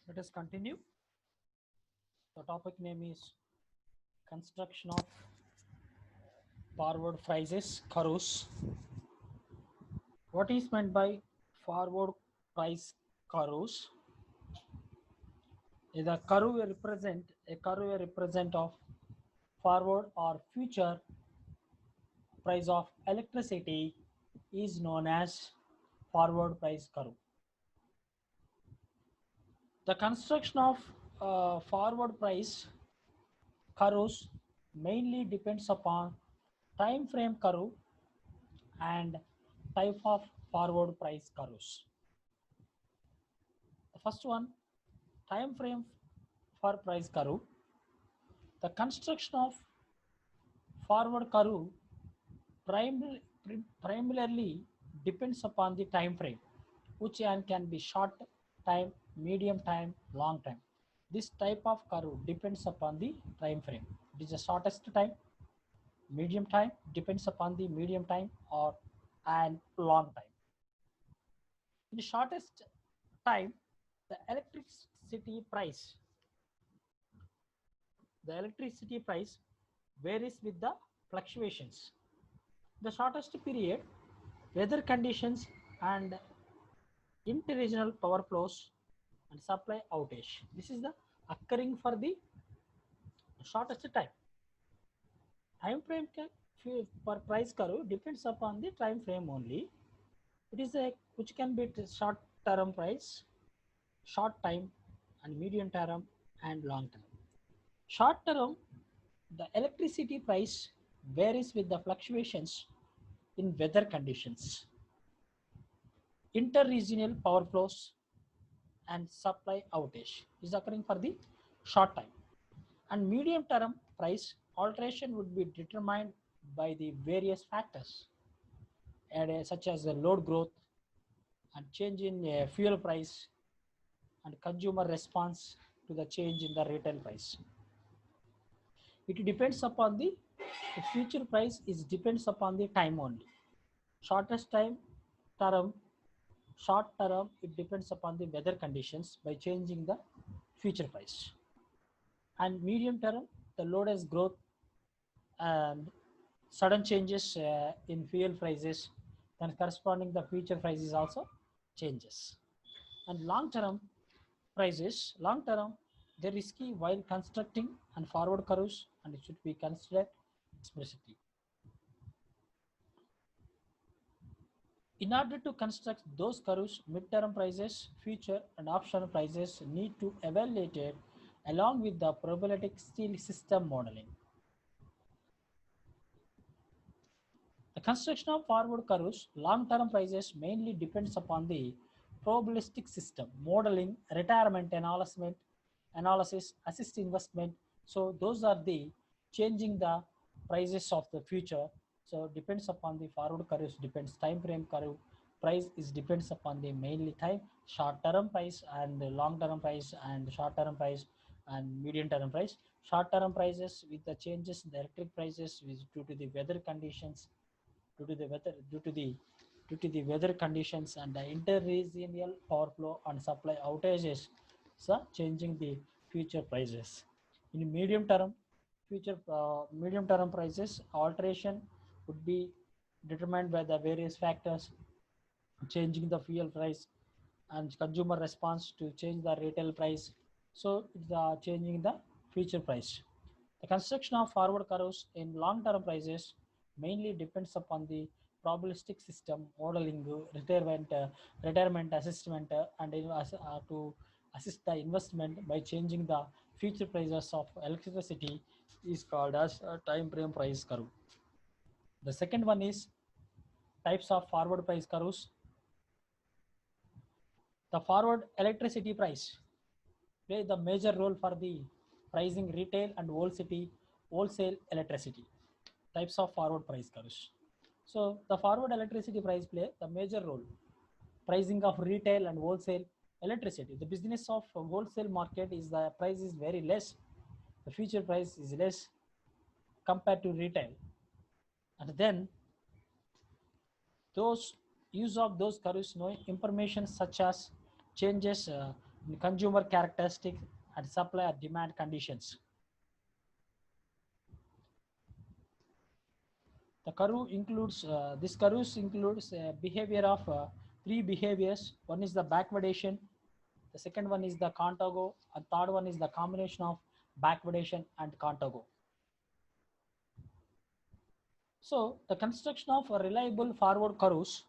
Let us continue. The topic name is construction of forward prices curves. What is meant by forward price curves? The curve represent of forward or future price of electricity is known as forward price curve. The construction of forward price curves mainly depends upon time frame curve and type of forward price curves. The first one, time frame for price curve. The construction of forward curve primarily depends upon the time frame, which can be short time, medium time, long time. This type of curve depends upon the time frame. It is the shortest time, medium time depends upon the medium time or and long time. In the shortest time, the electricity price varies with the fluctuations. The shortest period, weather conditions and interregional power flows and supply outage. This is the occurring for the shortest time. Time frame for price curve depends upon the time frame only. It is a which can be short term price, short time, and medium term and long term. Short term, the electricity price varies with the fluctuations in weather conditions, interregional power flows, and supply outage is occurring for the short time. And medium term price alteration would be determined by the various factors such as the load growth and change in fuel price and consumer response to the change in the retail price. It depends upon the future price is depends upon the time only. Shortest time term, short term, it depends upon the weather conditions by changing the future price. And medium term, the load as growth and sudden changes in fuel prices, then corresponding the future prices also changes. And long term prices, long term, they're risky while constructing and forward curves, and it should be considered explicitly. In order to construct those curves, midterm prices, future and optional prices need to evaluated along with the probabilistic steel system modeling. The construction of forward curves, long-term prices mainly depends upon the probabilistic system modeling, retirement analysis, assist investment. So those are the changing the prices of the future. So depends upon the forward curves, depends time frame curve. Price is depends upon the mainly time, short-term price and long-term price and short-term price and medium-term price. Short-term prices with the changes in the electric prices due to the weather conditions, due to the weather conditions and the interregional power flow and supply outages, so changing the future prices. In medium term prices alteration would be determined by the various factors, changing the fuel price and consumer response to change the retail price. So it's changing the future price. The construction of forward curves in long-term prices mainly depends upon the probabilistic system modeling, retirement assessment, and to assist the investment by changing the future prices of electricity is called as a time frame price curve. The second one is types of forward price curves. The forward electricity price play the major role for the pricing retail and wholesale electricity. Types of forward price curves. So the forward electricity price play the major role pricing of retail and wholesale electricity. The business of wholesale market is the price is very less. The future price is less compared to retail. And then those use of those curves, information such as changes in consumer characteristics and supply or demand conditions. The curve includes this curve includes behavior of three behaviors. One is the backwardation, the second one is the contago, and third one is the combination of backwardation and contago. So the construction of a reliable forward curves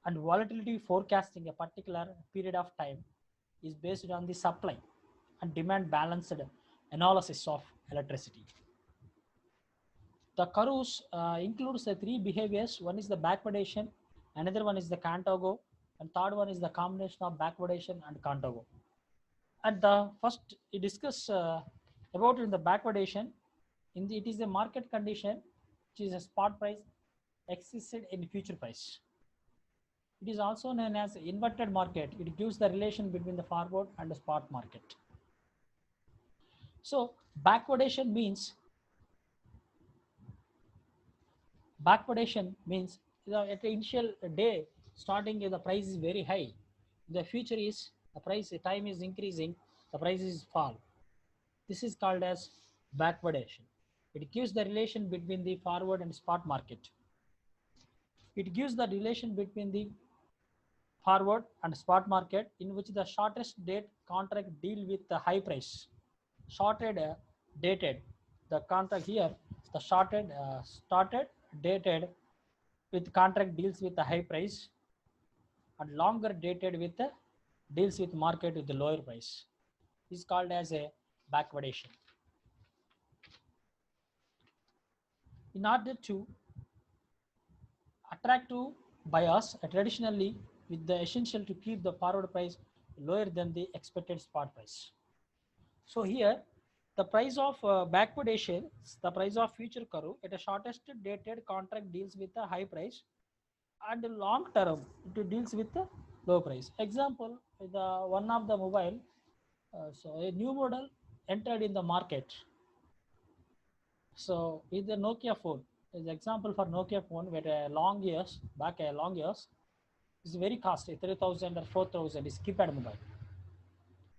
and volatility forecasting a particular period of time is based on the supply and demand balanced analysis of electricity. The curves includes the three behaviors. One is the backwardation, another one is the contago, and third one is the combination of backwardation and contago. At the first, we discuss about in the backwardation. It is a market condition, which is a spot price existed in future price. It is also known as inverted market. It gives the relation between the forward and the spot market. So backwardation means at the initial day starting the price is very high. The future is the price time is increasing, the price is fall. This is called as backwardation. It gives the relation between the forward and spot market. It gives the relation between the forward and spot market in which the shortest date contract deal with the high price. Shorted dated, the contract here, the started dated with contract deals with the high price, and longer dated with the deals with market with the lower price. This is called as a backwardation. In order to attract to buyers traditionally with the essential to keep the forward price lower than the expected spot price. So here the price of backwardation, the price of future curve at a shortest dated contract deals with a high price, and long term it deals with the low price. Example, the one of the mobile, so a new model entered in the market. So with the Nokia phone, as example for Nokia phone, with a long years is very costly, 3,000 or 4,000 is keypad mobile.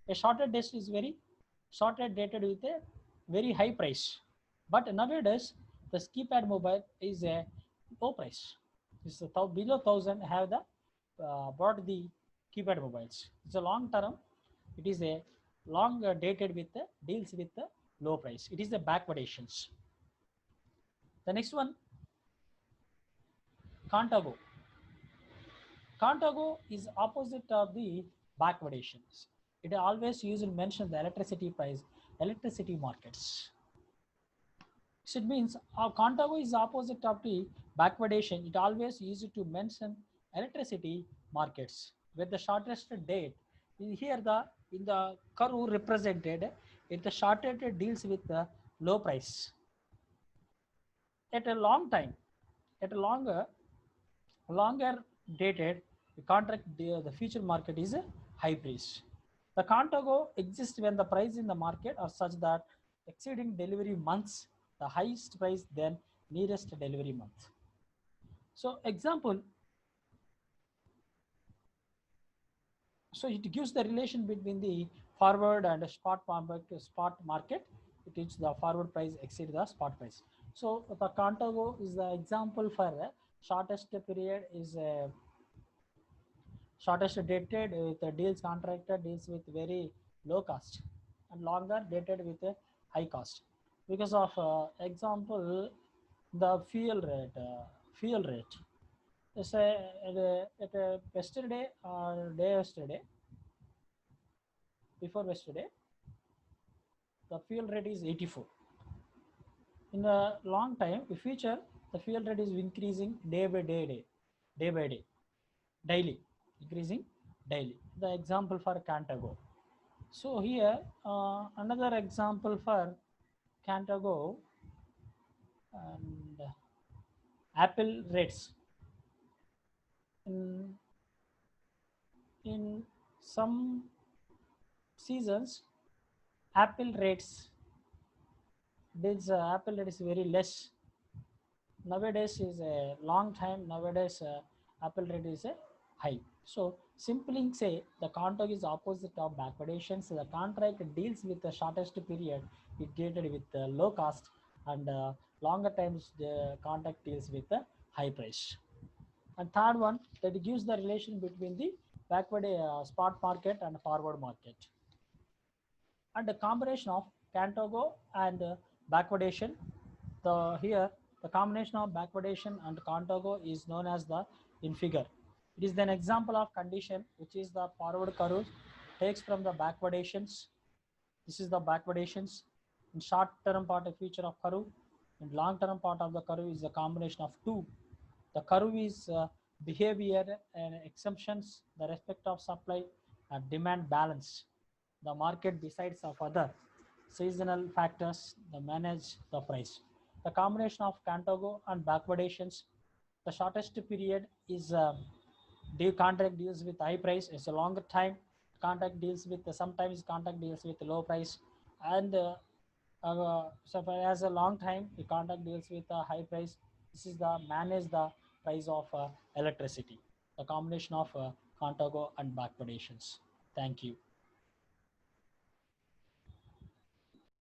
A shorter dated is very shorter dated with a very high price. But nowadays the keypad mobile is a low price. It's below 1,000 have the bought the keypad mobiles. It's a long term. It is a long dated with the deals with the low price. It is the backwardations. The next one, contago. Contago is opposite of the backwadations. It always used to mention the electricity price, electricity markets. So it means contago is opposite of the backwardation. It always used to mention electricity markets with the shortest date. Here in the curve represented, it the shortest deals with the low price. At a long time, at a longer dated the contract, the future market is a high price. The contago exists when the price in the market are such that exceeding delivery months the highest price than nearest delivery month. So example, so it gives the relation between the forward and spot market. It is the forward price exceed the spot price. So the contago is the example for shortest period is shortest dated with deals contracted deals with very low cost, and longer dated with a high cost. Because of example, the fuel rate. Say at yesterday or day yesterday, before yesterday, the fuel rate is 84. In a long time, in future, the fuel rate is increasing day by day, daily, increasing daily. The example for Contago. So here, another example for Contago and Apple rates. In some seasons, Apple rates, this Apple rate is very less. Nowadays is a long time. Nowadays, Apple rate is high. So simply say the contract is opposite of backwardation. So the contract deals with the shortest period, it gated with the low cost, and longer times the contract deals with the high price. And third one, that gives the relation between the backward spot market and forward market. And the combination of Cantogo and backwardation. Here the combination of backwardation and Cantogo is known as the in figure. It is an example of condition which is the forward curve takes from the backwardations. This is the backwardations. In short term part a feature of curve, in long term part of the curve is a combination of two. The curve is behavior and exemptions, the respect of supply and demand balance. The market decides of other seasonal factors that manage the price. The combination of Cantogo and backwardations, the shortest period is the contract deals with high price. It's a longer time. Contract deals with sometimes contract deals with low price, and so for as a long time the contract deals with a high price. This is the manage the price of electricity. The combination of Cantogo and backwardations. Thank you.